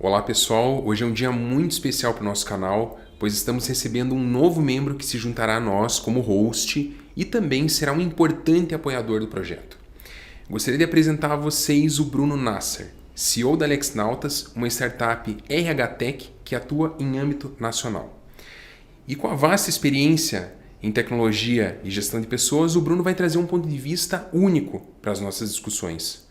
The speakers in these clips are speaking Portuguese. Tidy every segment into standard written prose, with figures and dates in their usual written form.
Olá pessoal, hoje é um dia muito especial para o nosso canal, pois estamos recebendo um novo membro que se juntará a nós como host e também será um importante apoiador do projeto. Gostaria de apresentar a vocês o Bruno Nasser, CEO da AlexNautas, uma startup RH Tech que atua em âmbito nacional. E com a vasta experiência em tecnologia e gestão de pessoas, o Bruno vai trazer um ponto de vista único para as nossas discussões.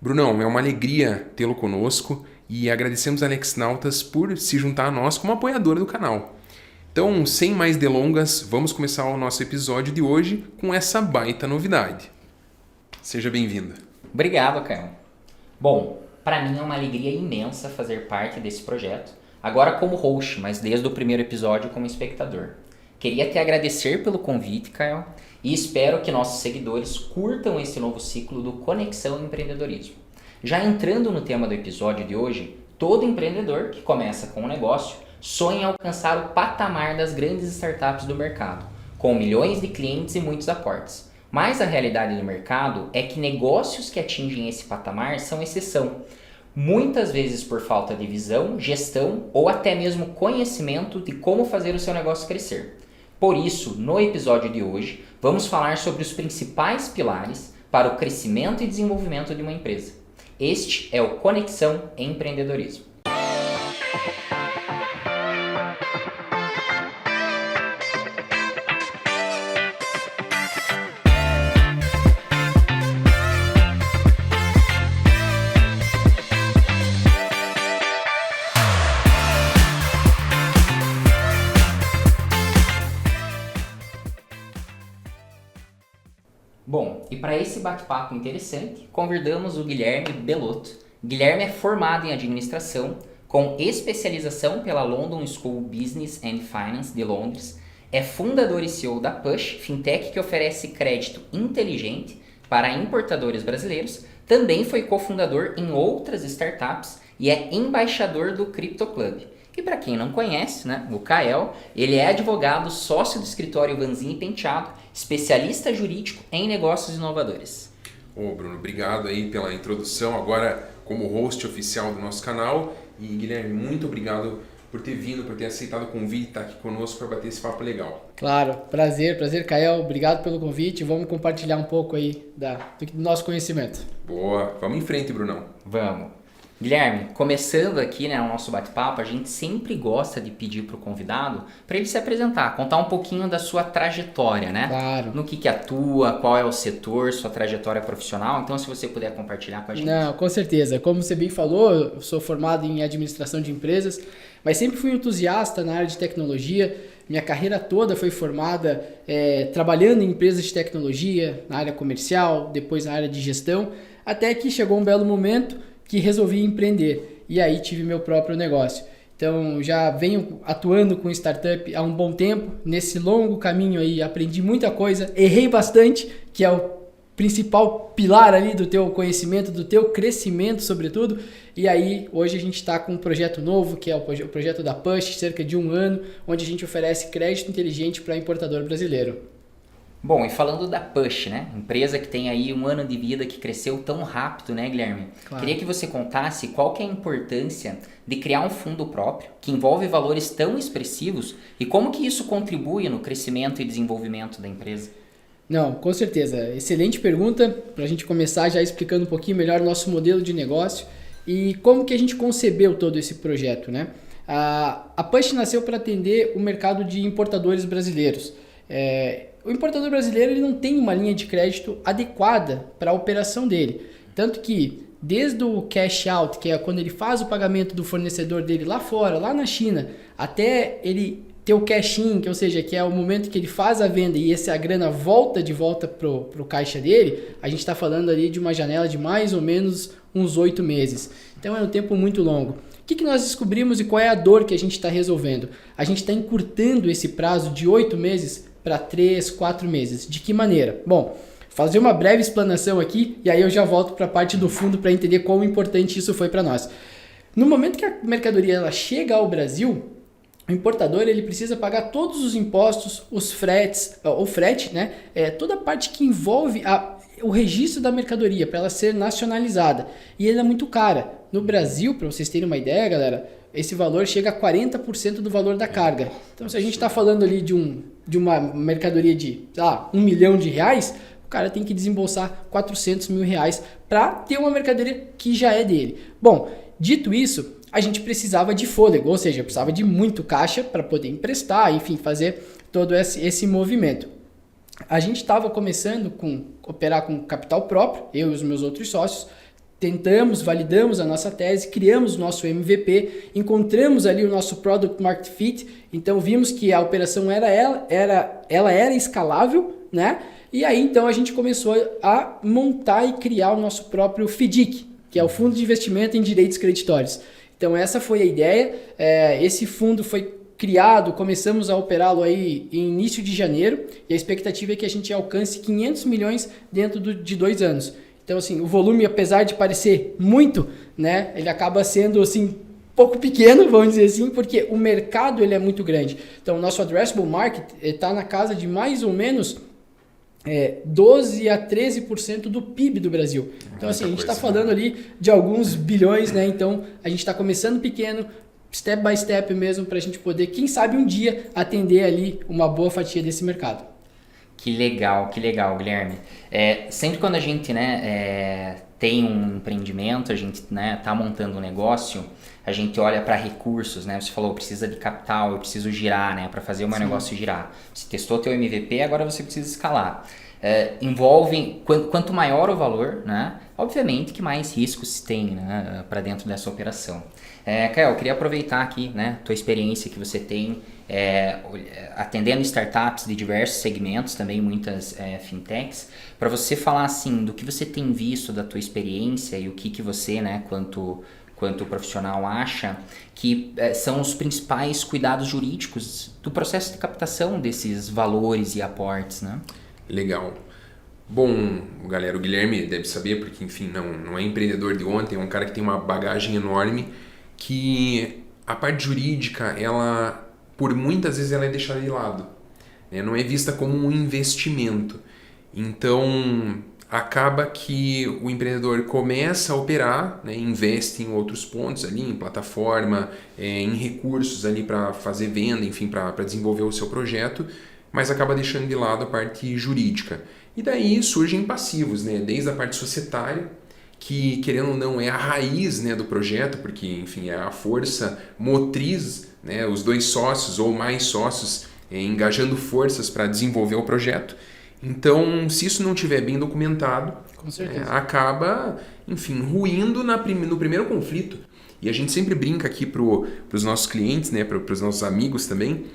Brunão, é uma alegria tê-lo conosco e agradecemos a AlexNautas por se juntar a nós como apoiadora do canal. Então, sem mais delongas, vamos começar o nosso episódio de hoje com essa baita novidade. Seja bem-vinda. Obrigado, Caio. Bom, para mim é uma alegria imensa fazer parte desse projeto, agora como host, mas desde o primeiro episódio como espectador. Queria te agradecer pelo convite, Caio, e espero que nossos seguidores curtam esse novo ciclo do Conexão Empreendedorismo. Já entrando no tema do episódio de hoje, todo empreendedor que começa com um negócio sonha em alcançar o patamar das grandes startups do mercado, com milhões de clientes e muitos aportes. Mas a realidade do mercado é que negócios que atingem esse patamar são exceção, muitas vezes por falta de visão, gestão ou até mesmo conhecimento de como fazer o seu negócio crescer. Por isso, no episódio de hoje, vamos falar sobre os principais pilares para o crescimento e desenvolvimento de uma empresa. Este é o Conexão Empreendedorismo. Bom, e para esse bate-papo interessante, convidamos o Guilherme Belotto. Guilherme é formado em administração, com especialização pela London School Business and Finance de Londres, é fundador e CEO da Push, fintech que oferece crédito inteligente para importadores brasileiros, também foi cofundador em outras startups e é embaixador do Crypto Club. E para quem não conhece, né, o Kael, ele é advogado, sócio do escritório Vanzin e Penteado, especialista jurídico em negócios inovadores. Ô Bruno, obrigado aí pela introdução, agora como host oficial do nosso canal. E Guilherme, muito obrigado por ter vindo, por ter aceitado o convite e estar aqui conosco para bater esse papo legal. Claro, prazer Kael, obrigado pelo convite, vamos compartilhar um pouco aí do nosso conhecimento. Boa, vamos em frente, Brunão. Vamos. Guilherme, começando aqui, né, o nosso bate-papo, a gente sempre gosta de pedir para o convidado para ele se apresentar, contar um pouquinho da sua trajetória, né? Claro. No que atua, qual é o setor, sua trajetória profissional. Então, se você puder compartilhar com a gente. Não, com certeza. Como você bem falou, eu sou formado em administração de empresas, mas sempre fui entusiasta na área de tecnologia. Minha carreira toda foi formada trabalhando em empresas de tecnologia, na área comercial, depois na área de gestão, até que chegou um belo momento que resolvi empreender e aí tive meu próprio negócio. Então já venho atuando com startup há um bom tempo. Nesse longo caminho aí aprendi muita coisa, errei bastante, que é o principal pilar ali do teu conhecimento, do teu crescimento sobretudo. E aí hoje a gente está com um projeto novo, que é o projeto da Push, cerca de 1 ano, onde a gente oferece crédito inteligente para importador brasileiro. Bom, e falando da Push, né? Empresa que tem aí 1 ano de vida, que cresceu tão rápido, né, Guilherme? Claro. Queria que você contasse qual que é a importância de criar um fundo próprio, que envolve valores tão expressivos, e como que isso contribui no crescimento e desenvolvimento da empresa. Não, com certeza. Excelente pergunta, para a gente começar já explicando um pouquinho melhor o nosso modelo de negócio e como que a gente concebeu todo esse projeto, né? A Push nasceu para atender o mercado de importadores brasileiros. O importador brasileiro ele não tem uma linha de crédito adequada para a operação dele. Tanto que, desde o cash out, que é quando ele faz o pagamento do fornecedor dele lá fora, lá na China, até ele ter o cash in, ou seja, que é o momento que ele faz a venda e a grana volta de volta pro caixa dele, a gente está falando ali de uma janela de mais ou menos uns 8 meses. Então é um tempo muito longo. O que nós descobrimos e qual é a dor que a gente está resolvendo? A gente está encurtando esse prazo de 8 meses para 3, 4 meses. De que maneira? Bom, fazer uma breve explanação aqui e aí eu já volto para a parte do fundo para entender quão importante isso foi para nós. No momento que a mercadoria ela chega ao Brasil, o importador ele precisa pagar todos os impostos, os fretes, o frete, né? Toda a parte que envolve o registro da mercadoria, para ela ser nacionalizada. E ela é muito cara. No Brasil, para vocês terem uma ideia, galera, esse valor chega a 40% do valor da carga. Então, se a gente está falando ali de uma mercadoria de, sei lá, R$1 milhão, o cara tem que desembolsar R$400 mil para ter uma mercadoria que já é dele. Bom, dito isso, a gente precisava de fôlego, ou seja, precisava de muito caixa para poder emprestar, enfim, fazer todo esse movimento. A gente estava começando a operar com capital próprio, eu e os meus outros sócios, tentamos, validamos a nossa tese, criamos o nosso MVP, encontramos ali o nosso Product Market Fit, então vimos que a operação ela era escalável, né? E aí então a gente começou a montar e criar o nosso próprio FDIC, que é o Fundo de Investimento em Direitos Creditórios. Então essa foi a ideia, esse fundo foi criado, começamos a operá-lo aí em início de janeiro, e a expectativa é que a gente alcance 500 milhões dentro de 2 anos. Então, assim, o volume, apesar de parecer muito, né, ele acaba sendo, assim, pouco pequeno, vamos dizer assim, porque o mercado ele é muito grande. Então, o nosso addressable market está na casa de mais ou menos 12 a 13% do PIB do Brasil. Então, assim, a gente está falando ali de alguns bilhões, né? Então, a gente está começando pequeno, step by step mesmo, para a gente poder, quem sabe um dia, atender ali uma boa fatia desse mercado. Que legal, Guilherme. Sempre quando a gente tem um empreendimento, a gente tá montando um negócio, a gente olha para recursos, né? Você falou, precisa de capital, eu preciso girar, né? Para fazer o meu negócio girar. Você testou teu MVP, agora você precisa escalar. Envolve, quanto maior o valor, né? Obviamente que mais riscos se tem, né? Para dentro dessa operação. Kael, eu queria aproveitar aqui, né, tua experiência que você tem atendendo startups de diversos segmentos, também muitas fintechs, para você falar assim do que você tem visto da tua experiência e o que você, né, quanto profissional acha que são os principais cuidados jurídicos do processo de captação desses valores e aportes, né? Legal. Bom, galera, o Guilherme deve saber, porque enfim, não é empreendedor de ontem, é um cara que tem uma bagagem enorme, que a parte jurídica, ela, por muitas vezes, ela é deixada de lado, né? Não é vista como um investimento. Então, acaba que o empreendedor começa a operar, né? Investe em outros pontos ali, em plataforma, em recursos ali para fazer venda, enfim, para desenvolver o seu projeto, mas acaba deixando de lado a parte jurídica. E daí surgem passivos, né? Desde a parte societária, que querendo ou não é a raiz, né, do projeto, porque enfim é a força motriz, né, os 2 sócios ou mais sócios engajando forças para desenvolver o projeto. Então, se isso não estiver bem documentado, com certeza, acaba, enfim, ruindo no primeiro conflito. E a gente sempre brinca aqui para os nossos clientes, né, para os nossos amigos também,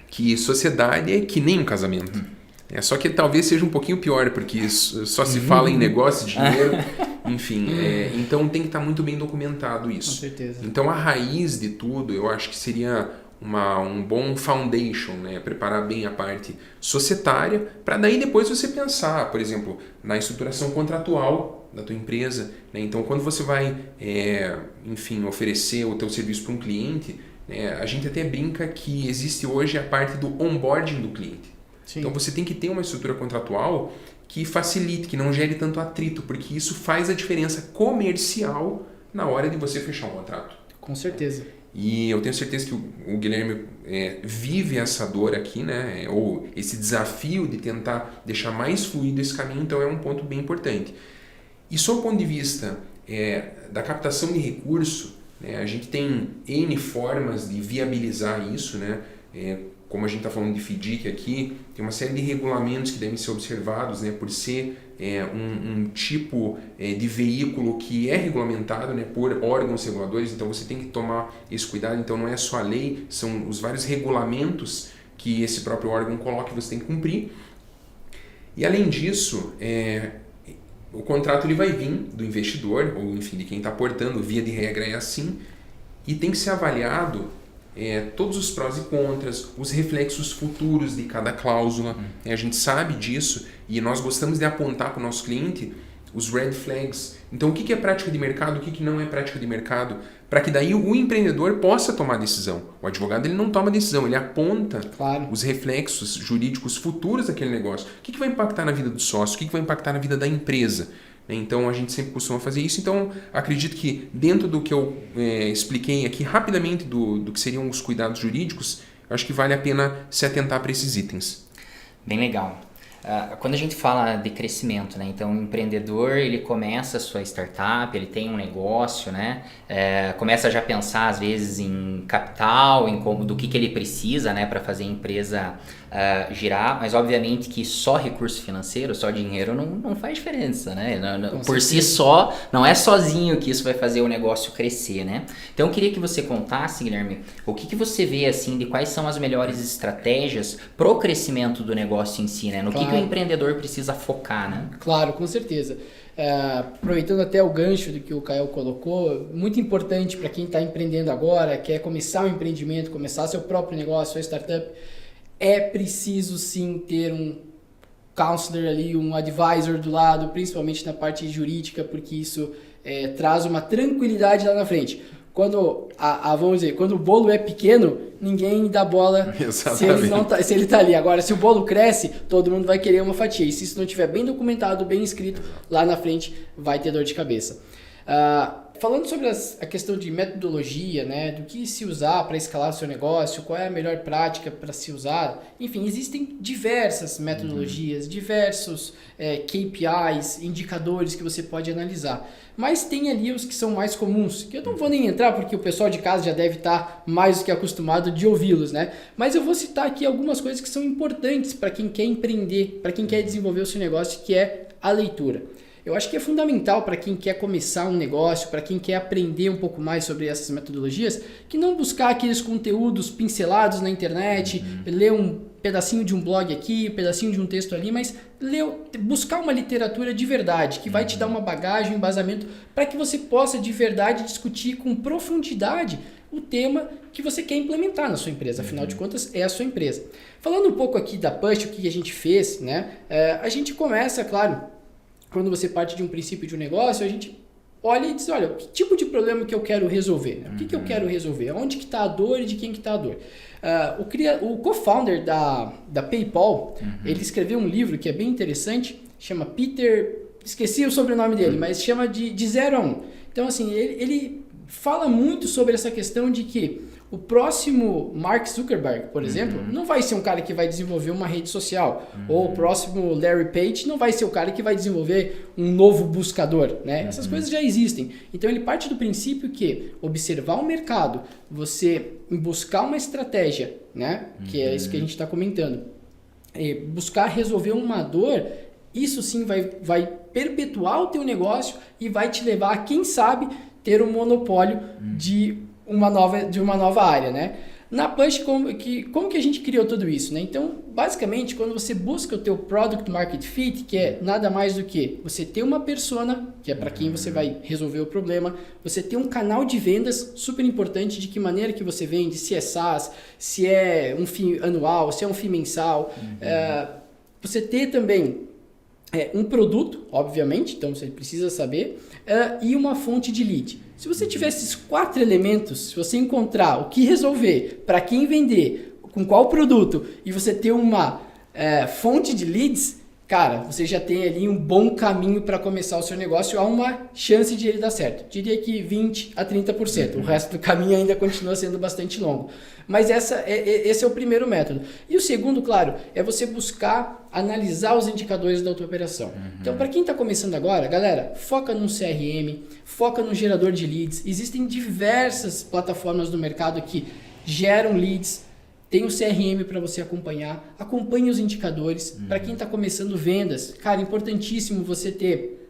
que sociedade é que nem um casamento. Só que talvez seja um pouquinho pior, porque só se fala em negócio, dinheiro, enfim. Então tem que estar muito bem documentado isso. Com certeza. Então a raiz de tudo, eu acho que seria um bom foundation, né? Preparar bem a parte societária, para daí depois você pensar, por exemplo, na estruturação contratual da tua empresa, né? Então quando você vai, enfim, oferecer o teu serviço para um cliente, a gente até brinca que existe hoje a parte do onboarding do cliente. Sim. Então você tem que ter uma estrutura contratual que facilite, que não gere tanto atrito, porque isso faz a diferença comercial na hora de você fechar um contrato. Com certeza. E eu tenho certeza que o Guilherme vive essa dor aqui, né? Ou esse desafio de tentar deixar mais fluido esse caminho, então é um ponto bem importante. E sob o ponto de vista da captação de recurso, né, a gente tem N formas de viabilizar isso, né? Como a gente está falando de FDIC aqui, tem uma série de regulamentos que devem ser observados, né, por ser um tipo de veículo que é regulamentado, né, por órgãos reguladores, então você tem que tomar esse cuidado. Então não é só a lei, são os vários regulamentos que esse próprio órgão coloca que você tem que cumprir. E além disso, o contrato ele vai vir do investidor, ou enfim, de quem está aportando, via de regra é assim, e tem que ser avaliado todos os prós e contras, os reflexos futuros de cada cláusula. A gente sabe disso e nós gostamos de apontar para o nosso cliente os red flags. Então, o que é prática de mercado, o que não é prática de mercado, para que daí o empreendedor possa tomar decisão. O advogado ele não toma decisão, ele aponta os reflexos jurídicos futuros daquele negócio. O que vai impactar na vida do sócio, o que vai impactar na vida da empresa. Então, a gente sempre costuma fazer isso. Então, acredito que dentro do que eu expliquei aqui rapidamente do que seriam os cuidados jurídicos, acho que vale a pena se atentar para esses itens. Bem legal. Quando a gente fala de crescimento, né? Então o empreendedor ele começa a sua startup, ele tem um negócio, né? Começa a já pensar às vezes em capital, em como, do que ele precisa, né? Para fazer a empresa girar, mas obviamente que só recurso financeiro, só dinheiro não faz diferença, né? Por si só, não é sozinho que isso vai fazer o negócio crescer, né? Então eu queria que você contasse, Guilherme, o que você vê assim de quais são as melhores estratégias pro crescimento do negócio em si, né? No que o empreendedor precisa focar, né? Claro, com certeza. Aproveitando até o gancho do que o Kael colocou, muito importante para quem está empreendendo agora, quer começar um empreendimento, começar seu próprio negócio, sua startup, é preciso sim ter um counselor ali, um advisor do lado, principalmente na parte jurídica, porque isso traz uma tranquilidade lá na frente. Quando, vamos dizer, quando o bolo é pequeno, ninguém dá bola se ele tá ali. Agora, se o bolo cresce, todo mundo vai querer uma fatia. E se isso não estiver bem documentado, bem escrito, lá na frente vai ter dor de cabeça. Falando sobre a questão de metodologia, né, do que se usar para escalar o seu negócio, qual é a melhor prática para se usar, enfim, existem diversas metodologias, diversos KPIs, indicadores que você pode analisar. Mas tem ali os que são mais comuns, que eu não vou nem entrar porque o pessoal de casa já deve estar mais do que acostumado de ouvi-los, né? Mas eu vou citar aqui algumas coisas que são importantes para quem quer empreender, para quem quer desenvolver o seu negócio, que é a leitura. Eu acho que é fundamental para quem quer começar um negócio, para quem quer aprender um pouco mais sobre essas metodologias, que não buscar aqueles conteúdos pincelados na internet, ler um pedacinho de um blog aqui, um pedacinho de um texto ali, mas buscar uma literatura de verdade, que vai te dar uma bagagem, um embasamento, para que você possa de verdade discutir com profundidade o tema que você quer implementar na sua empresa. Afinal de contas, é a sua empresa. Falando um pouco aqui da Push, o que a gente fez, né? A gente começa, claro, quando você parte de um princípio de um negócio, a gente olha e diz, olha, que tipo de problema que eu quero resolver? O que eu quero resolver? Onde que está a dor e de quem que está a dor? O co-founder da PayPal, ele escreveu um livro que é bem interessante, chama Peter, esqueci o sobrenome dele, mas chama de 0 a 1. Então, assim, ele fala muito sobre essa questão de que o próximo Mark Zuckerberg, por exemplo, não vai ser um cara que vai desenvolver uma rede social. Ou o próximo Larry Page não vai ser o cara que vai desenvolver um novo buscador, né? Essas coisas já existem. Então ele parte do princípio que observar o mercado, você buscar uma estratégia, né? Que é isso que a gente está comentando. Buscar resolver uma dor, isso sim vai perpetuar o teu negócio e vai te levar a, quem sabe, ter um monopólio de uma nova área, né? Na Push, como que a gente criou tudo isso, né? Então, basicamente, quando você busca o teu Product Market Fit, que é nada mais do que você ter uma persona, que é para quem você vai resolver o problema, você ter um canal de vendas super importante, de que maneira que você vende, se é SaaS, se é um FII anual, se é um FII mensal, você ter também um produto, obviamente, então você precisa saber, e uma fonte de lead. Se você tiver esses 4 elementos, se você encontrar o que resolver, para quem vender, com qual produto, e você ter uma fonte de leads, cara, você já tem ali um bom caminho para começar o seu negócio, há uma chance de ele dar certo. Diria que 20% a 30%. O resto do caminho ainda continua sendo bastante longo. Mas esse é o primeiro método. E o segundo, claro, é você buscar analisar os indicadores da tua operação. Então, para quem está começando agora, galera, foca num CRM, foca no gerador de leads. Existem diversas plataformas no mercado que geram leads. Tem o CRM para você acompanhar. Acompanhe os indicadores. Para quem está começando vendas, cara, importantíssimo você ter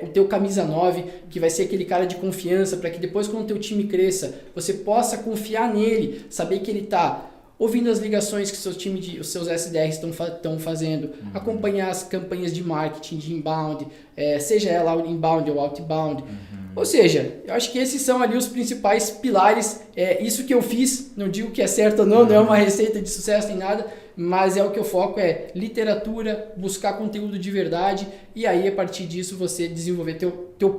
o teu camisa 9, que vai ser aquele cara de confiança, para que depois, quando o teu time cresça, você possa confiar nele, saber que ele está ouvindo as ligações que os seus SDRs estão fazendo, acompanhar as campanhas de marketing, de inbound, seja ela inbound ou outbound. Ou seja, eu acho que esses são ali os principais pilares. Isso que eu fiz, não digo que é certo ou não, não é uma receita de sucesso nem nada, mas é o que eu foco é literatura, buscar conteúdo de verdade e aí a partir disso você desenvolver tua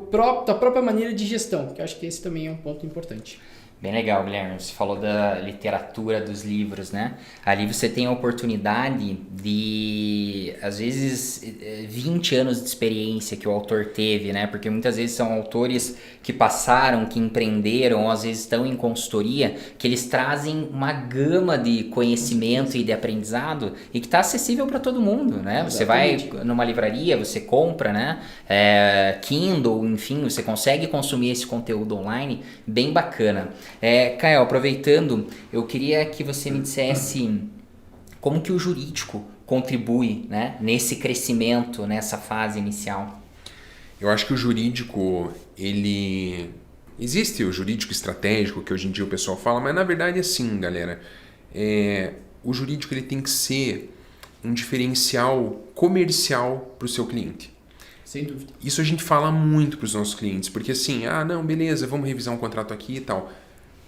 própria maneira de gestão, que eu acho que esse também é um ponto importante. Bem legal, Guilherme. Você falou da literatura, dos livros, né? Ali você tem a oportunidade de, às vezes, 20 anos de experiência que o autor teve, né? Porque muitas vezes são autores que passaram, que empreenderam, ou às vezes estão em consultoria, que eles trazem uma gama de conhecimento e de aprendizado e que está acessível para todo mundo, né? Você vai numa livraria, você compra, né? Kindle, enfim, você consegue consumir esse conteúdo online, bem bacana. Caio, aproveitando, eu queria que você me dissesse como que o jurídico contribui, né, nesse crescimento, nessa fase inicial. Eu acho que o jurídico, existe o jurídico estratégico, que hoje em dia o pessoal fala, mas na verdade é assim, galera. O jurídico ele tem que ser um diferencial comercial para o seu cliente. Sem dúvida. Isso a gente fala muito para os nossos clientes, porque assim, não, beleza, vamos revisar um contrato aqui e tal.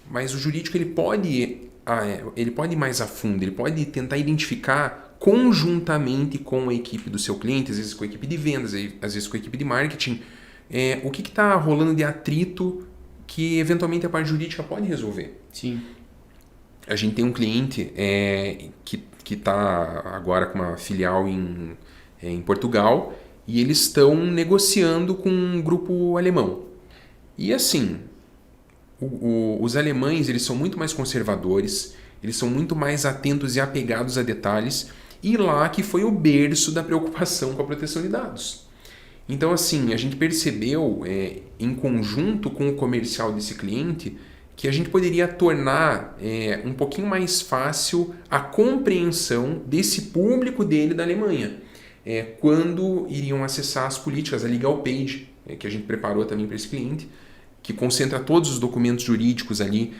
Mas o jurídico ele pode ir mais a fundo, ele pode tentar identificar conjuntamente com a equipe do seu cliente, às vezes com a equipe de vendas, às vezes com a equipe de marketing, o que está rolando de atrito que eventualmente a parte jurídica pode resolver. Sim. A gente tem um cliente que está agora com uma filial em Portugal e eles estão negociando com um grupo alemão. E assim, os alemães eles são muito mais conservadores, eles são muito mais atentos e apegados a detalhes, e lá que foi o berço da preocupação com a proteção de dados. Então assim, a gente percebeu em conjunto com o comercial desse cliente que a gente poderia tornar um pouquinho mais fácil a compreensão desse público dele da Alemanha, quando iriam acessar as políticas, a Legal Page, que a gente preparou também para esse cliente, que concentra todos os documentos jurídicos ali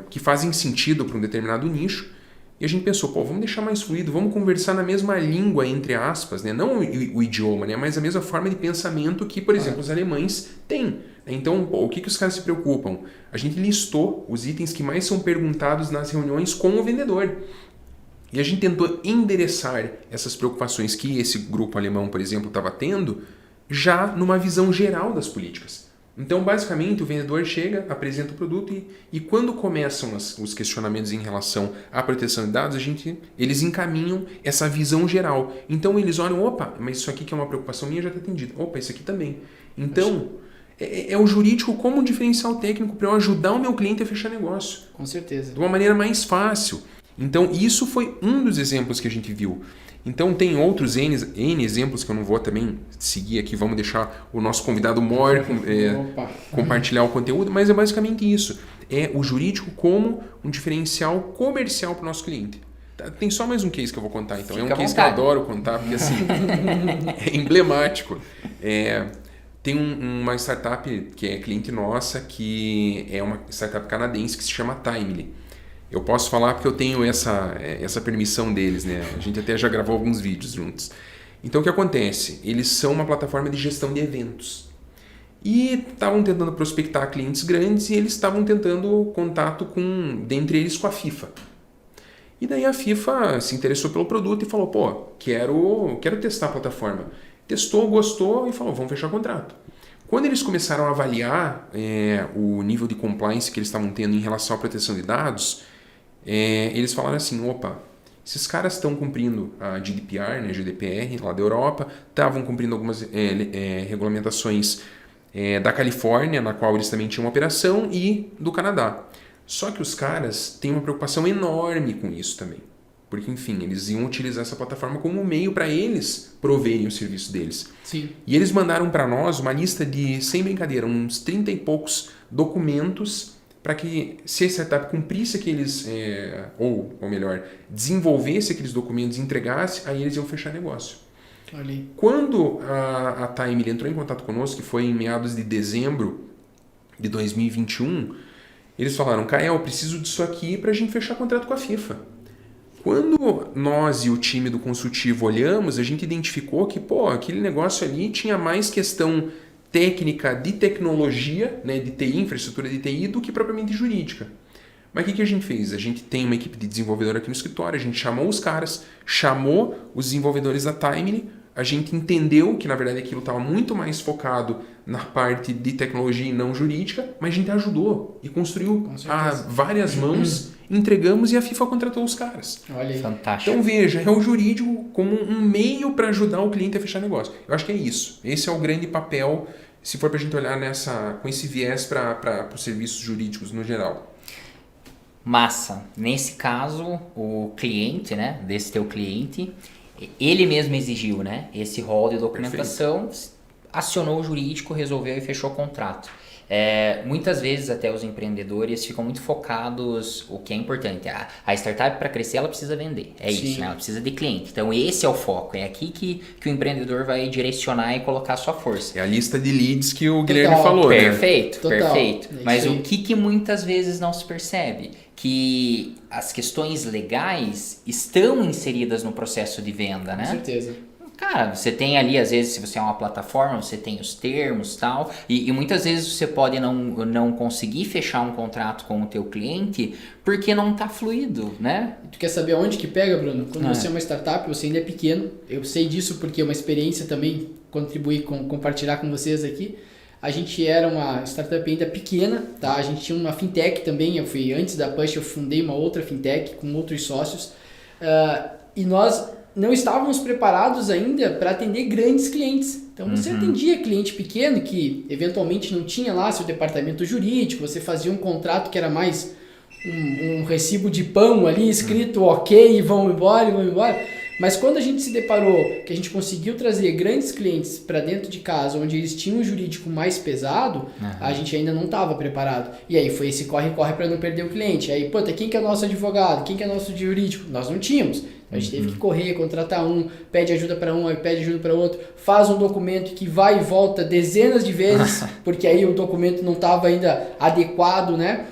que fazem sentido para um determinado nicho. E a gente pensou, vamos deixar mais fluido, vamos conversar na mesma língua, entre aspas, né? Não o idioma, né? Mas a mesma forma de pensamento que, por exemplo, os alemães têm. Então, o que os caras se preocupam? A gente listou os itens que mais são perguntados nas reuniões com o vendedor. E a gente tentou endereçar essas preocupações que esse grupo alemão, por exemplo, estava tendo, já numa visão geral das políticas. Então, basicamente, o vendedor chega, apresenta o produto e quando começam os questionamentos em relação à proteção de dados, eles encaminham essa visão geral. Então, eles olham, mas isso aqui que é uma preocupação minha já está atendido. Isso aqui também. Então, é o jurídico como um diferencial técnico para eu ajudar o meu cliente a fechar negócio. Com certeza. De uma maneira mais fácil. Então, isso foi um dos exemplos que a gente viu. Então, tem outros N exemplos que eu não vou também seguir aqui. Vamos deixar o nosso convidado Mor compartilhar o conteúdo, mas é basicamente isso. É o jurídico como um diferencial comercial para o nosso cliente. Tem só mais um case que eu vou contar, então. Fica é um case que eu adoro contar, porque assim, é emblemático. Tem uma startup que é cliente nossa, que é uma startup canadense que se chama Timely. Eu posso falar porque eu tenho essa permissão deles, né? A gente até já gravou alguns vídeos juntos. Então, o que acontece? Eles são uma plataforma de gestão de eventos. E estavam tentando prospectar clientes grandes e eles estavam tentando contato dentre eles com a FIFA. E daí a FIFA se interessou pelo produto e falou, quero testar a plataforma. Testou, gostou e falou, vamos fechar o contrato. Quando eles começaram a avaliar o nível de compliance que eles estavam tendo em relação à proteção de dados, eles falaram assim, esses caras estão cumprindo a GDPR, né, GDPR lá da Europa, estavam cumprindo algumas regulamentações da Califórnia, na qual eles também tinham uma operação, e do Canadá. Só que os caras têm uma preocupação enorme com isso também. Porque, enfim, eles iam utilizar essa plataforma como um meio para eles proverem o serviço deles. Sim. E eles mandaram para nós uma lista de, sem brincadeira, uns 30 e poucos documentos para que, se a startup cumprisse aqueles, ou melhor, desenvolvesse aqueles documentos e entregasse, aí eles iam fechar negócio. Ali. Quando a Time entrou em contato conosco, que foi em meados de dezembro de 2021, eles falaram, Caio, eu preciso disso aqui para a gente fechar contrato com a FIFA. Quando nós e o time do consultivo olhamos, a gente identificou que aquele negócio ali tinha mais questão técnica de tecnologia, né, de TI, infraestrutura de TI, do que propriamente jurídica. Mas o que a gente fez? A gente tem uma equipe de desenvolvedor aqui no escritório, a gente chamou os caras, chamou os desenvolvedores da Timely, a gente entendeu que, na verdade, aquilo estava muito mais focado na parte de tecnologia e não jurídica, mas a gente ajudou e construiu a várias mãos, entregamos e a FIFA contratou os caras. Olha aí. Fantástico. Então veja, é o jurídico como um meio para ajudar o cliente a fechar negócio. Eu acho que é isso. Esse é o grande papel, se for para a gente olhar com esse viés para os serviços jurídicos no geral. Massa. Nesse caso, o cliente, né, desse teu cliente, ele mesmo exigiu, né, esse rol de documentação, acionou o jurídico, resolveu e fechou o contrato. Muitas vezes até os empreendedores ficam muito focados, o que é importante, a startup para crescer ela precisa vender, isso, né? Ela precisa de cliente, então esse é o foco, é aqui que o empreendedor vai direcionar e colocar a sua força. É a lista de leads que o Guilherme falou, perfeito, né? Perfeito, mas o que muitas vezes não se percebe? Que as questões legais estão inseridas no processo de venda, né? Com certeza. Cara, você tem ali, às vezes, se você é uma plataforma, você tem os termos e tal, e muitas vezes você pode não conseguir fechar um contrato com o teu cliente porque não está fluido, né? Tu quer saber onde que pega, Bruno? Quando você é uma startup, você ainda é pequeno, eu sei disso porque é uma experiência também, compartilhar com vocês aqui. A gente era uma startup ainda pequena, tá? A gente tinha uma fintech também, antes da Push, eu fundei uma outra fintech com outros sócios, e nós não estávamos preparados ainda para atender grandes clientes. Então você atendia cliente pequeno que eventualmente não tinha lá seu departamento jurídico, você fazia um contrato que era mais um recibo de pão ali escrito ok, vão embora. Mas quando a gente se deparou que a gente conseguiu trazer grandes clientes para dentro de casa, onde eles tinham um jurídico mais pesado, a gente ainda não estava preparado. E aí foi esse corre-corre para não perder o cliente. Aí, quem que é nosso advogado? Quem que é nosso jurídico? Nós não tínhamos. A gente teve que correr, contratar pede ajuda para aí pede ajuda para outro, faz um documento que vai e volta dezenas de vezes, porque aí o documento não estava ainda adequado, né?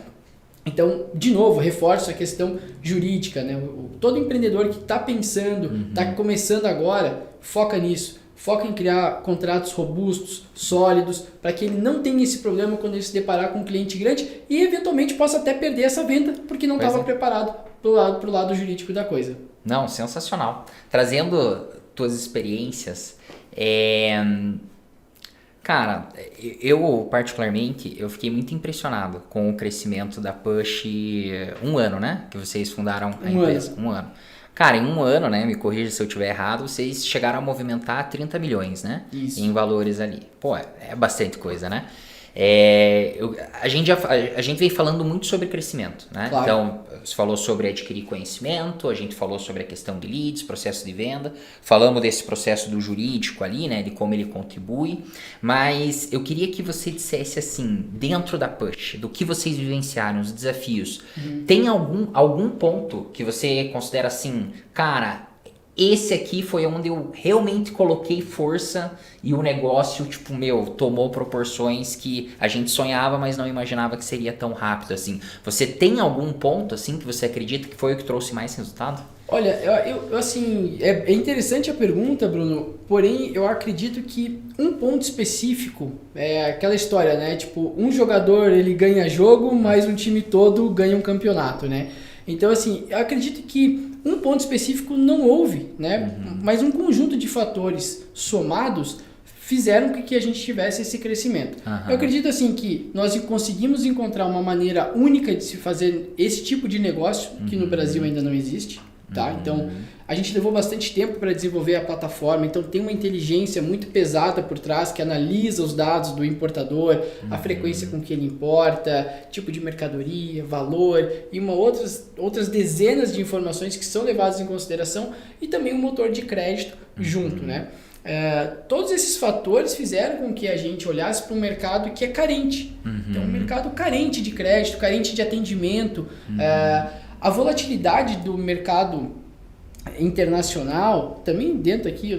Então, de novo, reforço a questão jurídica, né? Todo empreendedor que está pensando, está começando agora, foca nisso. Foca em criar contratos robustos, sólidos, para que ele não tenha esse problema quando ele se deparar com um cliente grande e eventualmente possa até perder essa venda porque não estava preparado pro lado jurídico da coisa. Não, sensacional. Trazendo tuas experiências, cara, eu particularmente, eu fiquei muito impressionado com o crescimento da Push, um ano, né? Que vocês fundaram a empresa. Um ano. Cara, em um ano, né? Me corrija se eu estiver errado, vocês chegaram a movimentar 30 milhões, né? Isso. Em valores ali. Pô, é bastante coisa, né? A gente vem falando muito sobre crescimento, né? Claro. Então, você falou sobre adquirir conhecimento, a gente falou sobre a questão de leads, processo de venda, falamos desse processo do jurídico ali, né? De como ele contribui, mas eu queria que você dissesse assim, dentro da Push, do que vocês vivenciaram, os desafios, tem algum ponto que você considera assim, cara, esse aqui foi onde eu realmente coloquei força e o negócio, tomou proporções que a gente sonhava, mas não imaginava que seria tão rápido assim. Você tem algum ponto, assim, que você acredita que foi o que trouxe mais resultado? Olha, eu assim, é interessante a pergunta, Bruno, porém eu acredito que um ponto específico é aquela história, né? Tipo, um jogador ele ganha jogo, mas um time todo ganha um campeonato, né? Então, assim, eu acredito que um ponto específico não houve, né? Mas um conjunto de fatores somados fizeram com que a gente tivesse esse crescimento. Eu acredito, assim, que nós conseguimos encontrar uma maneira única de se fazer esse tipo de negócio, que no Brasil ainda não existe, tá? Então, a gente levou bastante tempo para desenvolver a plataforma, então tem uma inteligência muito pesada por trás que analisa os dados do importador, a frequência com que ele importa, tipo de mercadoria, valor e outras dezenas de informações que são levadas em consideração e também um motor de crédito junto, né? Todos esses fatores fizeram com que a gente olhasse para um mercado que é carente. Então, um mercado carente de crédito, carente de atendimento. A volatilidade do mercado internacional, também dentro aqui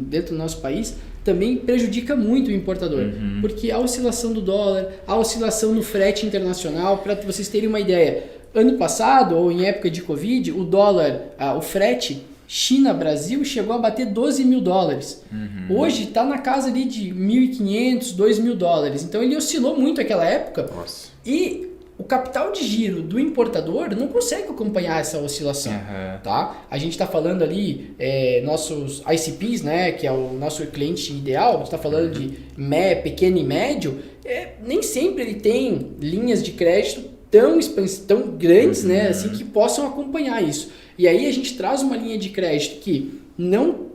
dentro do nosso país, também prejudica muito o importador, porque a oscilação do dólar, a oscilação no frete internacional, para vocês terem uma ideia, ano passado, ou em época de Covid, o dólar, o frete China-Brasil chegou a bater 12 mil dólares. Hoje está na casa ali de 1.500, 2 mil dólares. Então ele oscilou muito naquela época. Nossa. E o capital de giro do importador não consegue acompanhar essa oscilação, tá? A gente está falando ali, nossos ICPs, né, que é o nosso cliente ideal, a gente está falando de pequeno e médio, nem sempre ele tem linhas de crédito tão grandes, né, assim, que possam acompanhar isso. E aí a gente traz uma linha de crédito que não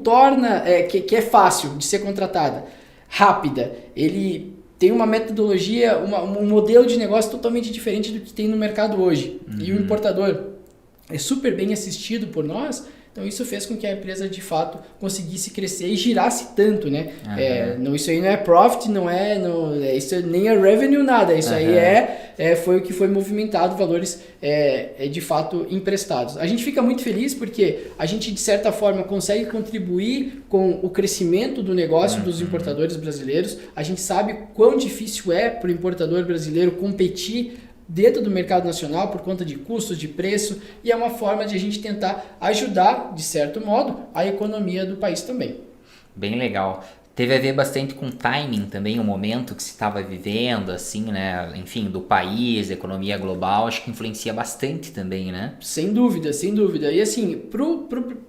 torna, que é fácil de ser contratada, rápida, ele tem uma metodologia, um modelo de negócio totalmente diferente do que tem no mercado hoje. E o importador é super bem assistido por nós, então isso fez com que a empresa de fato conseguisse crescer e girasse tanto, né? Isso aí não é profit, isso nem é revenue, nada. Isso aí foi o que foi movimentado, valores de fato emprestados. A gente fica muito feliz porque a gente de certa forma consegue contribuir com o crescimento do negócio dos importadores brasileiros. A gente sabe quão difícil é para o importador brasileiro competir dentro do mercado nacional por conta de custos, de preço, e é uma forma de a gente tentar ajudar, de certo modo, a economia do país também. Bem legal. Teve a ver bastante com timing também, o momento que se estava vivendo, assim, né? Enfim, do país, economia global, acho que influencia bastante também, né? Sem dúvida, sem dúvida. E assim,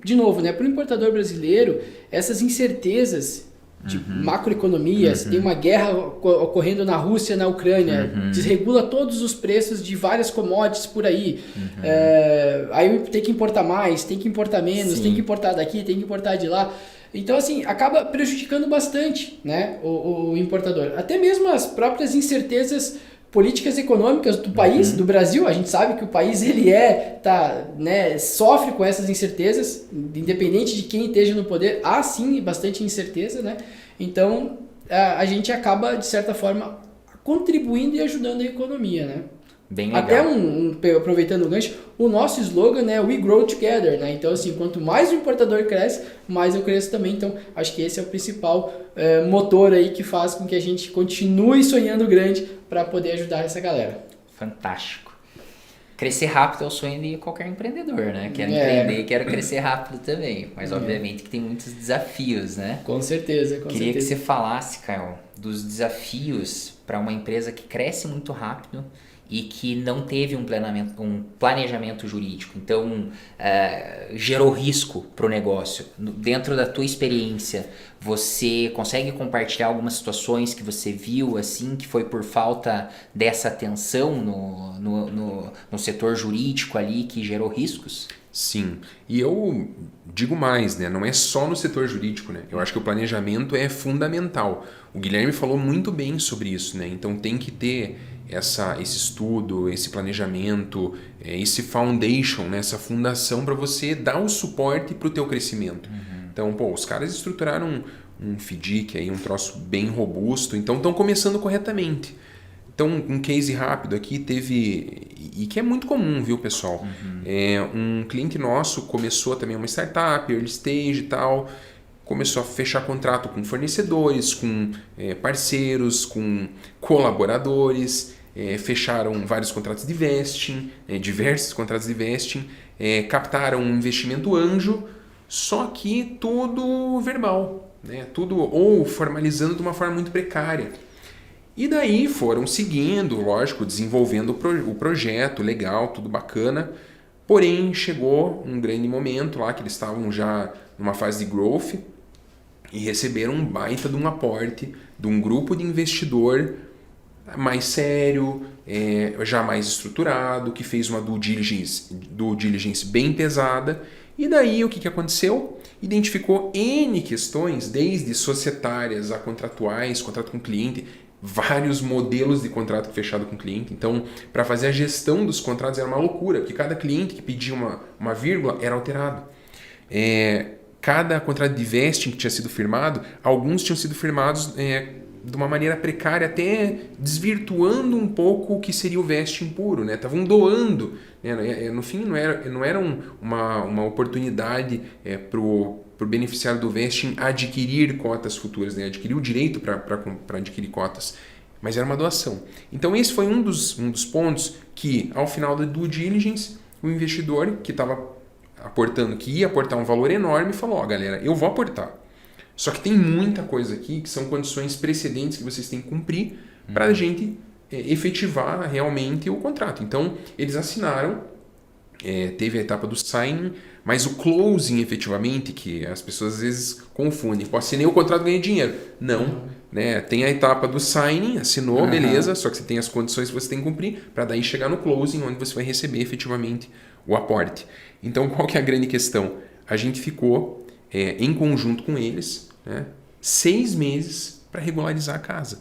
de novo, né? Para o importador brasileiro, essas incertezas de macroeconomias, tem uma guerra ocorrendo na Rússia, na Ucrânia, desregula todos os preços de várias commodities por aí. Aí tem que importar mais, tem que importar menos, tem que importar daqui, tem que importar de lá. Então, assim, acaba prejudicando bastante, né, o importador. Até mesmo as próprias incertezas políticas econômicas do país, do Brasil. A gente sabe que o país sofre com essas incertezas, independente de quem esteja no poder, há sim bastante incerteza, né? Então a gente acaba, de certa forma, contribuindo e ajudando a economia, né? Bem legal. Até aproveitando o gancho, o nosso slogan é We Grow Together, né? Então, assim, quanto mais o importador cresce, mais eu cresço também. Então, acho que esse é o principal motor aí que faz com que a gente continue sonhando grande para poder ajudar essa galera. Fantástico. Crescer rápido é o sonho de qualquer empreendedor, né? Quero empreender e quero crescer rápido também. Mas, obviamente, que tem muitos desafios, né? Com certeza, Queria que você falasse, Caio, dos desafios para uma empresa que cresce muito rápido e que não teve um planejamento jurídico. Então, gerou risco para o negócio. Dentro da tua experiência, você consegue compartilhar algumas situações que você viu, assim, que foi por falta dessa atenção no setor jurídico ali, que gerou riscos? Sim, e eu digo mais, né? Não é só no setor jurídico, né? Eu acho que o planejamento é fundamental. O Guilherme falou muito bem sobre isso, né? Então tem que ter esse estudo, esse planejamento, esse foundation, né? Essa fundação para você dar o suporte para o teu crescimento. Então, os caras estruturaram um FDIC, aí, um troço bem robusto, então estão começando corretamente. Então, um case rápido aqui teve, e que é muito comum, viu, pessoal? Um cliente nosso começou também uma startup, early stage e tal, começou a fechar contrato com fornecedores, com parceiros, com colaboradores, fecharam vários contratos de vesting, diversos contratos de vesting, captaram um investimento anjo, só que tudo verbal, né? Tudo ou formalizando de uma forma muito precária. E daí foram seguindo, lógico, desenvolvendo o projeto, legal, tudo bacana. Porém, chegou um grande momento lá que eles estavam já numa fase de growth e receberam um baita de um aporte de um grupo de investidor mais sério, já mais estruturado, que fez uma due diligence bem pesada. E daí o que aconteceu? Identificou N questões, desde societárias a contratuais, contrato com cliente, vários modelos de contrato fechado com cliente. Então, para fazer a gestão dos contratos era uma loucura, porque cada cliente que pedia uma vírgula era alterado. Cada contrato de vesting que tinha sido firmado, alguns tinham sido firmados de uma maneira precária, até desvirtuando um pouco o que seria o vesting puro, né? Estavam doando, né? No fim não era uma oportunidade para o beneficiário do vesting adquirir cotas futuras, né? Adquirir o direito para adquirir cotas, mas era uma doação. Então esse foi um dos pontos que, ao final da due diligence, o investidor que estava aportando, que ia aportar um valor enorme, falou: galera, eu vou aportar. Só que tem muita coisa aqui que são condições precedentes que vocês têm que cumprir para a gente efetivar realmente o contrato. Então, eles assinaram, teve a etapa do signing, mas o closing efetivamente, que as pessoas às vezes confundem. Pô, assinei o contrato e ganhei dinheiro. Não. Né? Tem a etapa do signing, assinou, beleza, só que você tem as condições que você tem que cumprir para daí chegar no closing, onde você vai receber efetivamente o aporte. Então, qual que é a grande questão? A gente ficou em conjunto com eles, né, 6 meses para regularizar a casa.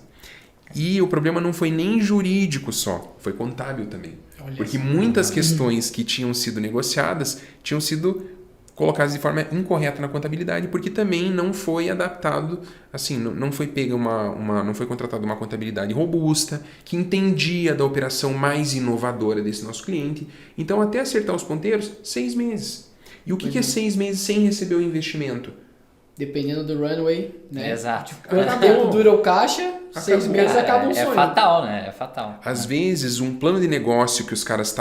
E o problema não foi nem jurídico só, foi contábil também. Porque muitas questões que tinham sido negociadas tinham sido colocadas de forma incorreta na contabilidade, porque também não foi adaptado, assim, não foi pega não foi contratada uma contabilidade robusta, que entendia da operação mais inovadora desse nosso cliente. Então, até acertar os ponteiros, 6 meses. E o que é 6 meses sem receber o investimento? Dependendo do runway, né? Exato. Quanto tempo dura o caixa, 6 meses acaba um sonho. É fatal, né? É fatal. Às vezes, um plano de negócio que os caras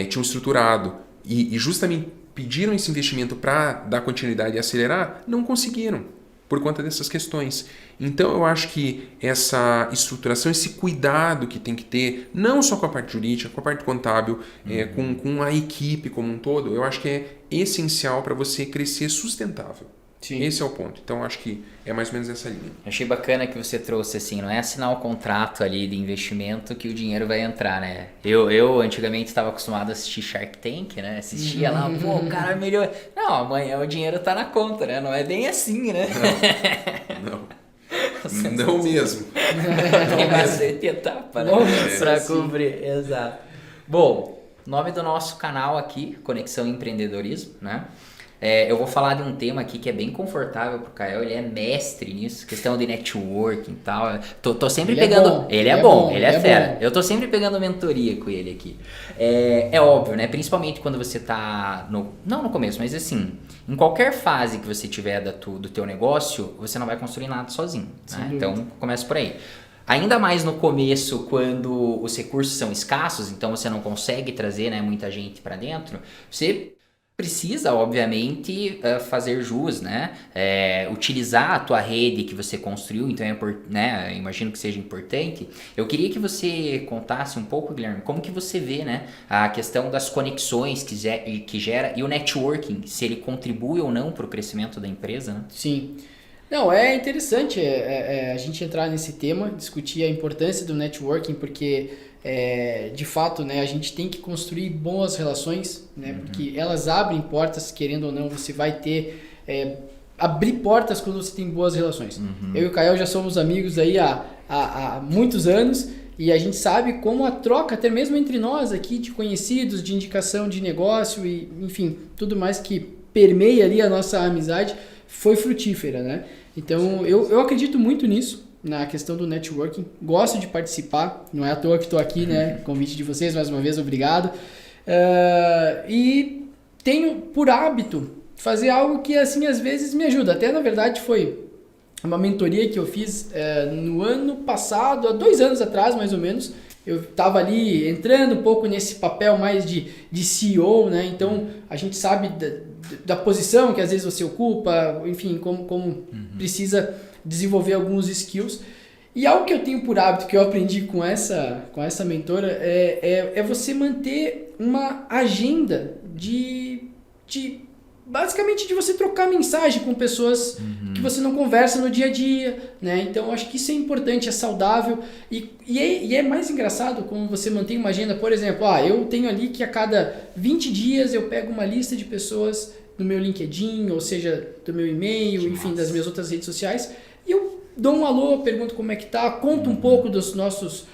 tinham estruturado e justamente pediram esse investimento para dar continuidade e acelerar, não conseguiram, por conta dessas questões. Então, eu acho que essa estruturação, esse cuidado que tem que ter, não só com a parte jurídica, com a parte contábil, com a equipe como um todo, eu acho que é essencial para você crescer sustentável. Sim. Esse é o ponto. Então, acho que é mais ou menos essa linha. Achei bacana que você trouxe assim, não é assinar o contrato ali de investimento que o dinheiro vai entrar, né? Eu antigamente estava acostumado a assistir Shark Tank, né? Assistia lá, pô, o cara melhor. Não, amanhã o dinheiro tá na conta, né? Não é bem assim, né? Não mesmo. Tem bastante etapa, né? Pra cobrir, exato. Bom, nome do nosso canal aqui, Conexão Empreendedorismo, né? Eu vou falar de um tema aqui que é bem confortável pro Kael, ele é mestre nisso, questão de networking e tal. Tô sempre pegando. Ele é bom, ele é fera. Bom. Eu tô sempre pegando mentoria com ele aqui. É óbvio, né? Principalmente quando você tá não no começo, mas assim, em qualquer fase que você tiver do teu negócio, você não vai construir nada sozinho, né? Então, começa por aí. Ainda mais no começo, quando os recursos são escassos, então você não consegue trazer, né, muita gente para dentro, você precisa, obviamente, fazer jus, né? Utilizar a tua rede que você construiu, então né? Imagino que seja importante. Eu queria que você contasse um pouco, Guilherme, como que você vê, né, a questão das conexões que gera e o networking, se ele contribui ou não para o crescimento da empresa, né? Sim. Não, é interessante a gente entrar nesse tema, discutir a importância do networking, porque de fato, né, a gente tem que construir boas relações, né, porque elas abrem portas, querendo ou não, você vai ter abrir portas quando você tem boas relações. Eu e o Kael já somos amigos aí há muitos anos e a gente sabe como a troca, até mesmo entre nós aqui, de conhecidos, de indicação de negócio e, enfim, tudo mais que permeia ali a nossa amizade, foi frutífera, né? Então, eu acredito muito nisso, na questão do networking. Gosto de participar, não é à toa que estou aqui, né? Convite de vocês, mais uma vez, obrigado. E tenho por hábito fazer algo que, assim, às vezes me ajuda. Até, na verdade, foi uma mentoria que eu fiz no ano passado, há 2 anos atrás, mais ou menos. Eu estava ali entrando um pouco nesse papel mais de CEO, né? Então, a gente sabe da posição que às vezes você ocupa, enfim, como precisa desenvolver alguns skills. E algo que eu tenho por hábito, que eu aprendi com essa mentora, é você manter uma agenda basicamente de você trocar mensagem com pessoas que você não conversa no dia a dia, né? Então, acho que isso é importante, é saudável e é mais engraçado quando você mantém uma agenda. Por exemplo, eu tenho ali que a cada 20 dias eu pego uma lista de pessoas no meu LinkedIn, ou seja, do meu e-mail, enfim, das minhas outras redes sociais, e eu dou um alô, pergunto como é que tá, conto um pouco das nossas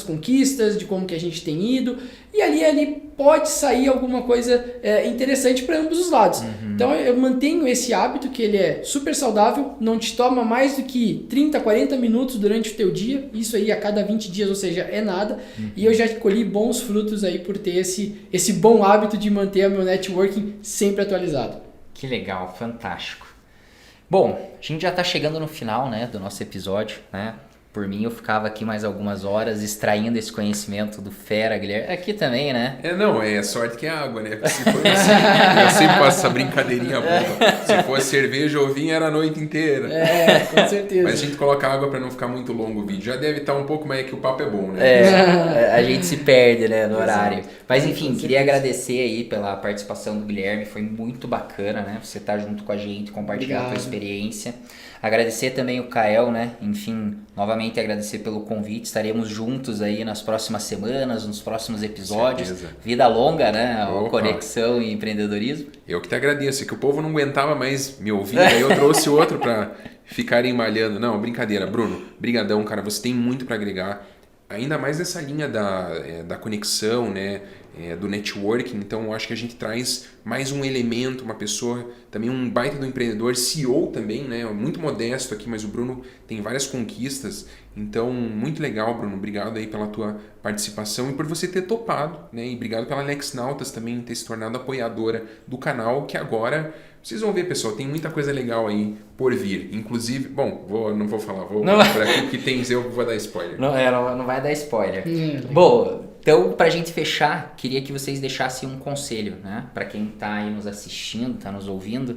conquistas, de como que a gente tem ido, e ali pode sair alguma coisa interessante para ambos os lados. Então eu mantenho esse hábito que ele é super saudável, não te toma mais do que 30, 40 minutos durante o teu dia, isso aí a cada 20 dias, ou seja, é nada, e eu já colhi bons frutos aí por ter esse bom hábito de manter o meu networking sempre atualizado. Que legal, fantástico. Bom, a gente já está chegando no final, né, do nosso episódio, né? Por mim, eu ficava aqui mais algumas horas extraindo esse conhecimento do fera, Guilherme. Aqui também, né? Não, é sorte que é água, né? Porque se for assim, eu sempre faço essa brincadeirinha boba. Se fosse cerveja ou vinho, era a noite inteira. Com certeza. Mas a gente coloca água para não ficar muito longo o vídeo. Já deve estar um pouco, mas é que o papo é bom, né? A gente se perde, né, no horário. Mas enfim, Com queria certeza. agradecer aí pela participação do Guilherme. Foi muito bacana, né? Você estar junto com a gente, compartilhar a tua Obrigado. experiência. Agradecer também o Kael, né? Enfim, novamente agradecer pelo convite. Estaremos juntos aí nas próximas semanas, nos próximos episódios. Certeza. Vida longa, né? Opa. Conexão e empreendedorismo. Eu que te agradeço, é que o povo não aguentava mais me ouvir, aí eu trouxe outro para ficarem malhando. Não, brincadeira, Bruno. Brigadão, cara, você tem muito para agregar. Ainda mais nessa linha da conexão, né? Do networking. Então, eu acho que a gente traz mais um elemento, uma pessoa, também um baita do empreendedor, CEO também, né? Muito modesto aqui, mas o Bruno tem várias conquistas. Então, muito legal, Bruno. Obrigado aí pela tua participação e por você ter topado, né? E obrigado pela Alex Nautas também ter se tornado apoiadora do canal, que agora... Vocês vão ver, pessoal, tem muita coisa legal aí por vir. Inclusive, bom, não vou falar, vou por aqui que tem, eu vou dar spoiler. Não vai dar spoiler. Bom, então pra gente fechar, queria que vocês deixassem um conselho, né? Pra quem tá aí nos assistindo, tá nos ouvindo,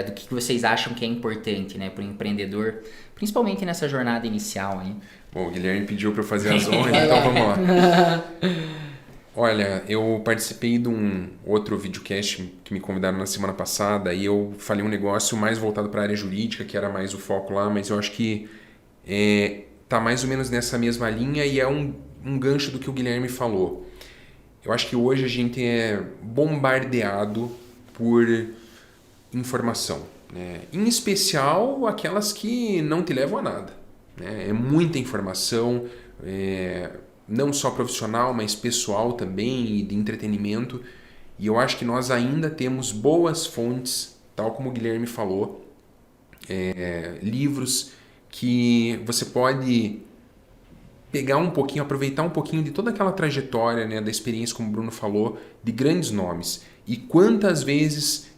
do que vocês acham que é importante, né? Pro empreendedor, principalmente nessa jornada inicial aí. Bom, o Guilherme pediu para eu fazer as honras, então vamos lá. Olha, eu participei de um outro videocast que me convidaram na semana passada e eu falei um negócio mais voltado para a área jurídica, que era mais o foco lá, mas eu acho que tá mais ou menos nessa mesma linha e é um gancho do que o Guilherme falou. Eu acho que hoje a gente é bombardeado por informação, né? Em especial aquelas que não te levam a nada, né? É muita informação, não só profissional, mas pessoal também e de entretenimento. E eu acho que nós ainda temos boas fontes, tal como o Guilherme falou, livros que você pode pegar um pouquinho, aproveitar um pouquinho de toda aquela trajetória, né, da experiência, como o Bruno falou, de grandes nomes. E quantas vezes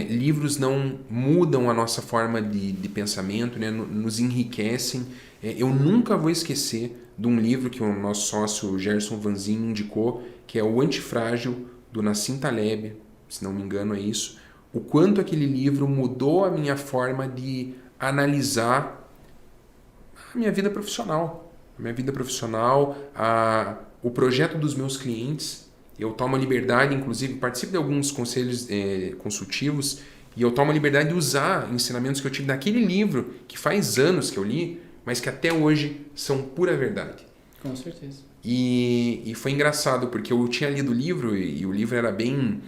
livros não mudam a nossa forma de pensamento, né, nos enriquecem. Eu nunca vou esquecer de um livro que o nosso sócio Gerson Vanzin indicou, que é O Antifrágil, do Nassim Taleb, se não me engano é isso. O quanto aquele livro mudou a minha forma de analisar a minha vida profissional. O projeto dos meus clientes. Eu tomo a liberdade, inclusive, participo de alguns conselhos consultivos, e eu tomo a liberdade de usar ensinamentos que eu tive daquele livro, que faz anos que eu li, mas que até hoje são pura verdade. Com certeza. E foi engraçado, porque eu tinha lido o livro, e o livro era bem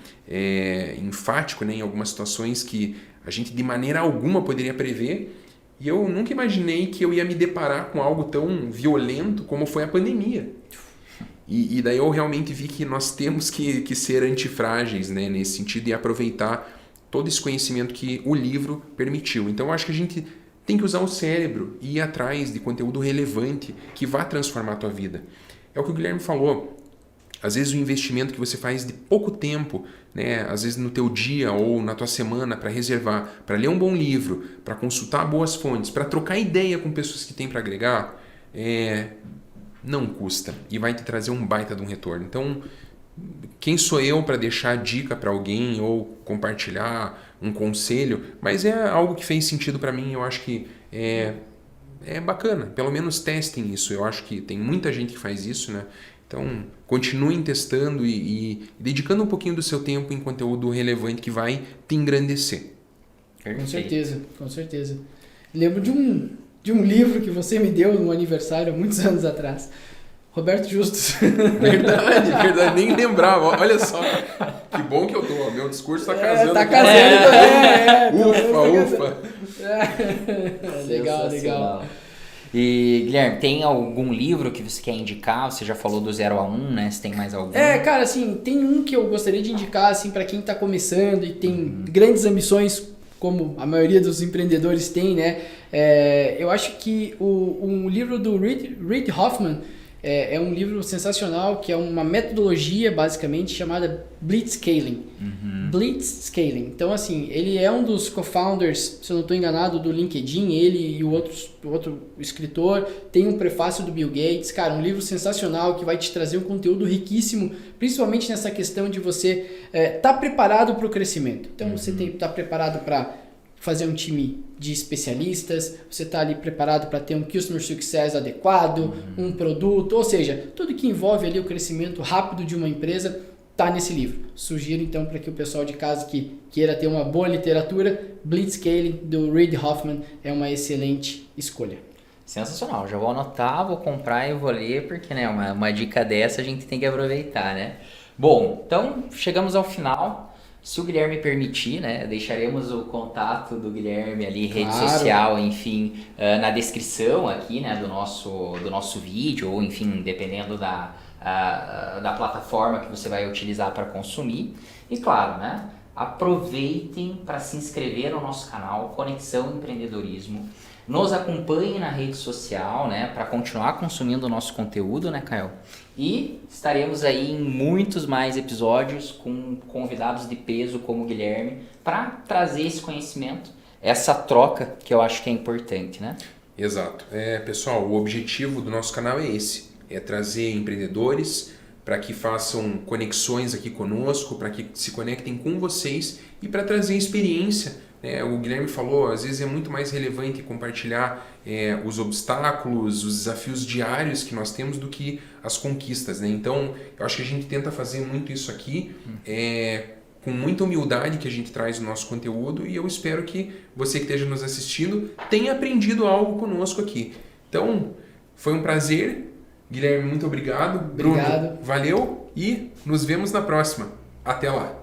enfático, né, em algumas situações que a gente de maneira alguma poderia prever, e eu nunca imaginei que eu ia me deparar com algo tão violento como foi a pandemia. E daí eu realmente vi que nós temos que ser antifrágeis, né, nesse sentido, e aproveitar todo esse conhecimento que o livro permitiu. Então eu acho que a gente tem que usar o cérebro e ir atrás de conteúdo relevante que vá transformar a tua vida. É o que o Guilherme falou. Às vezes o investimento que você faz de pouco tempo, né, às vezes no teu dia ou na tua semana, para reservar, para ler um bom livro, para consultar boas fontes, para trocar ideia com pessoas que têm para agregar, não custa e vai te trazer um baita de um retorno. Então, quem sou eu para deixar dica para alguém ou compartilhar um conselho? Mas é algo que fez sentido para mim. Eu acho que é bacana. Pelo menos testem isso. Eu acho que tem muita gente que faz isso, né? Então, continuem testando e dedicando um pouquinho do seu tempo em conteúdo relevante que vai te engrandecer. Com certeza, com certeza. Lembro de um livro que você me deu no aniversário há muitos anos atrás. Roberto Justus. Verdade, nem lembrava. Olha só, que bom que eu tô. Meu discurso tá casando. Tá casando também. Ufa. Legal. E, Guilherme, tem algum livro que você quer indicar? Você já falou do 0 a 1, né? Se tem mais algum? Cara, assim, tem um que eu gostaria de indicar, assim, para quem tá começando e tem grandes ambições, como a maioria dos empreendedores tem, né? Eu acho que um livro do Reid Hoffman, É um livro sensacional, que é uma metodologia, basicamente, chamada Blitzscaling. Blitzscaling. Então, assim, ele é um dos co-founders, se eu não estou enganado, do LinkedIn, ele e o outro escritor. Tem um prefácio do Bill Gates. Cara, um livro sensacional que vai te trazer um conteúdo riquíssimo, principalmente nessa questão de você estar preparado para o crescimento. Então, você tem que estar preparado para fazer um time de especialistas, você está ali preparado para ter um Customer Success adequado, um produto, ou seja, tudo que envolve ali o crescimento rápido de uma empresa está nesse livro. Sugiro então para que o pessoal de casa que queira ter uma boa literatura, Blitzscaling do Reid Hoffman é uma excelente escolha. Sensacional, já vou anotar, vou comprar e vou ler, porque né, uma dica dessa a gente tem que aproveitar, né? Bom, então chegamos ao final. Se o Guilherme permitir, né, deixaremos o contato do Guilherme ali, rede social, enfim, na descrição aqui, né, do nosso vídeo, ou enfim, dependendo da plataforma que você vai utilizar para consumir. E claro, né, aproveitem para se inscrever no nosso canal Conexão Empreendedorismo. Nos acompanhe na rede social, né, para continuar consumindo o nosso conteúdo, né, Caio? E estaremos aí em muitos mais episódios com convidados de peso como o Guilherme para trazer esse conhecimento, essa troca que eu acho que é importante, né? Exato. Pessoal, o objetivo do nosso canal é esse, é trazer empreendedores para que façam conexões aqui conosco, para que se conectem com vocês e para trazer experiência. O Guilherme falou, às vezes é muito mais relevante compartilhar os obstáculos, os desafios diários que nós temos do que as conquistas, né? Então, eu acho que a gente tenta fazer muito isso aqui, com muita humildade que a gente traz no nosso conteúdo, e eu espero que você que esteja nos assistindo tenha aprendido algo conosco aqui. Então, foi um prazer. Guilherme, muito obrigado. Obrigado. Bruno, valeu e nos vemos na próxima. Até lá.